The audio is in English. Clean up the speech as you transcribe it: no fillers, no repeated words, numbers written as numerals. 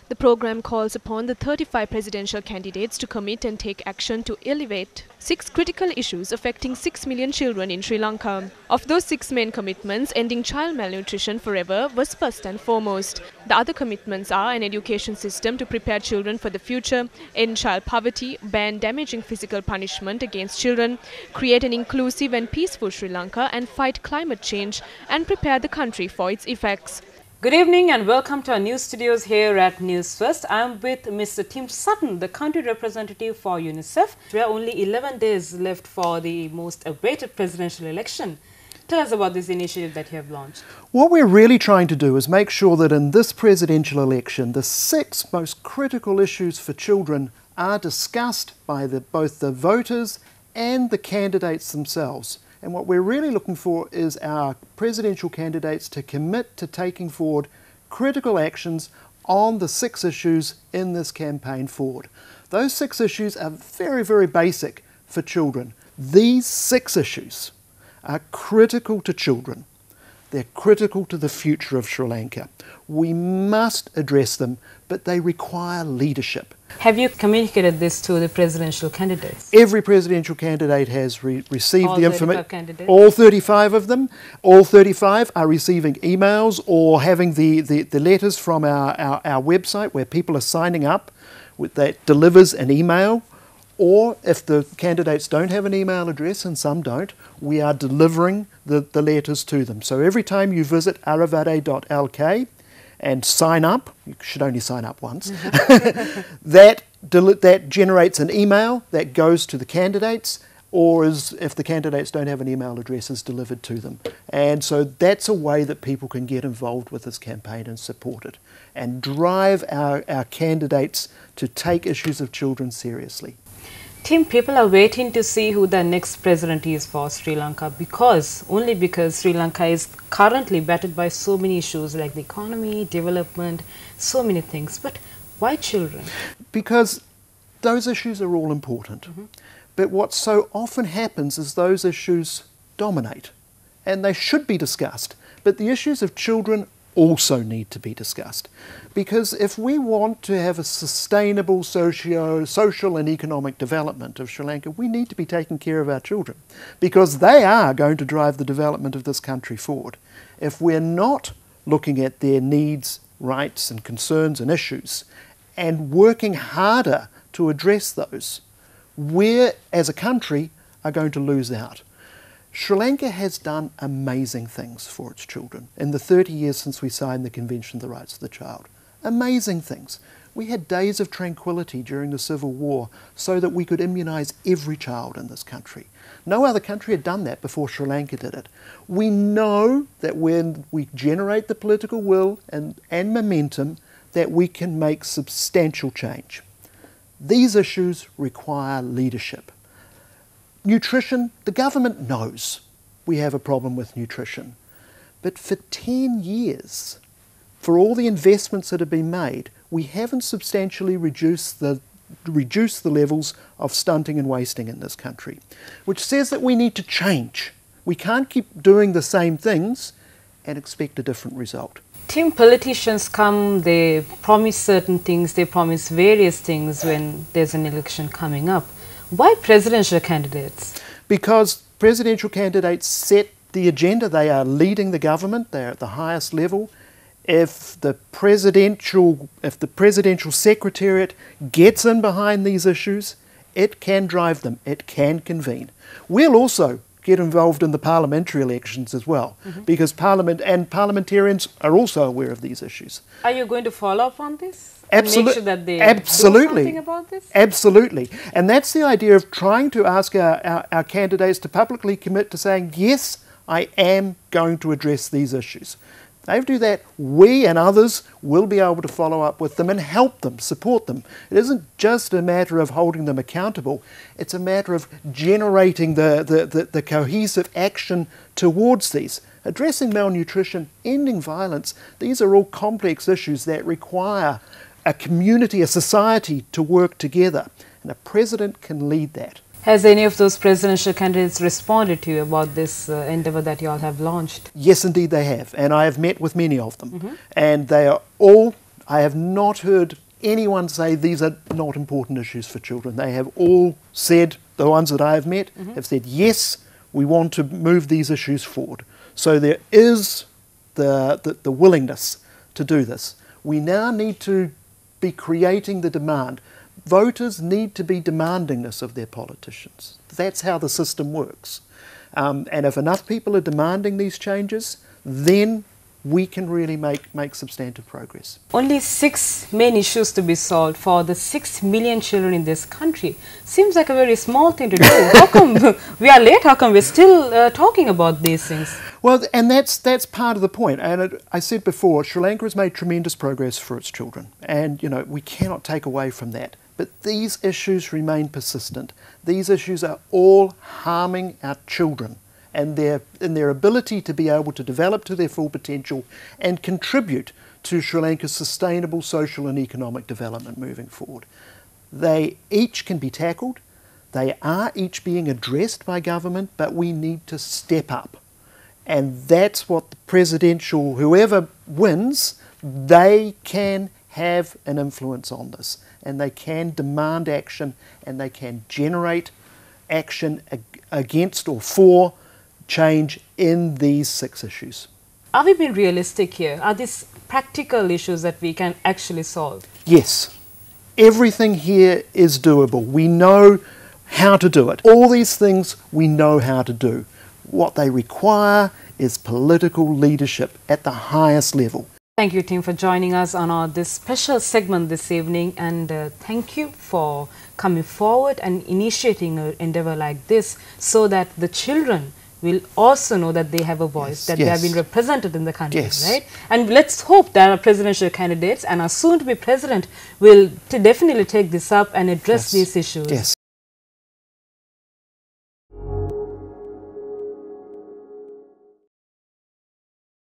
The program calls upon the 35 presidential candidates to commit and take action to elevate 6 critical issues affecting 6 million children in Sri Lanka. Of those 6 main commitments, ending child malnutrition forever was first and foremost. The other commitments are an education system to prepare children for the future, end child poverty, ban damaging physical punishment against children, create an inclusive and peaceful Sri Lanka, and fight climate change and prepare the country for its effects. Good evening and welcome to our news studios here at News First. I am with Mr. Tim Sutton, the country representative for UNICEF. We are only 11 days left for the most awaited presidential election. Tell us about this initiative that you have launched. What we're really trying to do is make sure that in this presidential election, the 6 most critical issues for children are discussed by both the voters and the candidates themselves. And what we're really looking for is our presidential candidates to commit to taking forward critical actions on the 6 issues in this campaign forward. Those 6 issues are very, very basic for children. These 6 issues are critical to children. They're critical to the future of Sri Lanka. We must address them, but they require leadership. Have you communicated this to the presidential candidates? Every presidential candidate has received the information. All 35 of them. All 35 are receiving emails or having the letters from our website where people are signing up that delivers an email. Or if the candidates don't have an email address, and some don't, we are delivering the letters to them. So every time you visit Ara Wede.lk and sign up, you should only sign up once, that generates an email that goes to the candidates, or if the candidates don't have an email address, is delivered to them. And so that's a way that people can get involved with this campaign and support it and drive our candidates to take issues of children seriously. Tim, people are waiting to see who the next president is for Sri Lanka only because Sri Lanka is currently battered by so many issues like the economy, development, so many things. But why children? Because those issues are all important. But what so often happens is those issues dominate, and they should be discussed. But the issues of children also need to be discussed. Because if we want to have a sustainable social and economic development of Sri Lanka, we need to be taking care of our children, because they are going to drive the development of this country forward. If we're not looking at their needs, rights and concerns and issues and working harder to address those, we as a country are going to lose out. Sri Lanka has done amazing things for its children in the 30 years since we signed the Convention on the Rights of the Child. Amazing things. We had days of tranquility during the Civil War so that we could immunise every child in this country. No other country had done that before Sri Lanka did it. We know that when we generate the political will and momentum, that we can make substantial change. These issues require leadership. Nutrition, the government knows we have a problem with nutrition. But for 10 years, for all the investments that have been made, we haven't substantially reduced the levels of stunting and wasting in this country, which says that we need to change. We can't keep doing the same things and expect a different result. Tim, politicians come, they promise certain things, they promise various things when there's an election coming up. Why presidential candidates? Because presidential candidates set the agenda. They are leading the government. They are at the highest level. If the presidential secretariat gets in behind these issues, it can drive them. It can convene. We'll also get involved in the parliamentary elections as well, because parliamentarians are also aware of these issues. Are you going to follow up on this? Absolutely. Make sure that they do something about this? Absolutely. And that's the idea of trying to ask our candidates to publicly commit to saying, yes, I am going to address these issues. They do that, we and others will be able to follow up with them and help them, support them. It isn't just a matter of holding them accountable, it's a matter of generating the cohesive action towards these. Addressing malnutrition, ending violence, these are all complex issues that require a community, a society to work together. And a president can lead that. Has any of those presidential candidates responded to you about this endeavour that you all have launched? Yes, indeed they have. And I have met with many of them. And they are all I have not heard anyone say these are not important issues for children. They have all said, the ones that I have met, have said, yes, we want to move these issues forward. So there is the willingness to do this. We now need to be creating the demand. Voters need to be demanding this of their politicians. That's how the system works. And if enough people are demanding these changes, then we can really make substantive progress. Only 6 main issues to be solved for the 6 million children in this country. Seems like a very small thing to do. How come we are late? How come we're still talking about these things? Well, and that's part of the point. And I said before, Sri Lanka has made tremendous progress for its children. And, you know, we cannot take away from that. But these issues remain persistent. These issues are all harming our children and their ability to be able to develop to their full potential and contribute to Sri Lanka's sustainable social and economic development moving forward. They each can be tackled. They are each being addressed by government, but we need to step up. And that's what the presidential, whoever wins, they can have an influence on this. And they can demand action, and they can generate action against or for change in these 6 issues. Are we being realistic here? Are these practical issues that we can actually solve? Yes. Everything here is doable. We know how to do it. All these things we know how to do. What they require is political leadership at the highest level. Thank you, team, for joining us on this special segment this evening, and thank you for coming forward and initiating an endeavor like this so that the children will also know that they have a voice, that they have been represented in the country, right? And let's hope that our presidential candidates and our soon-to-be president will definitely take this up and address these issues.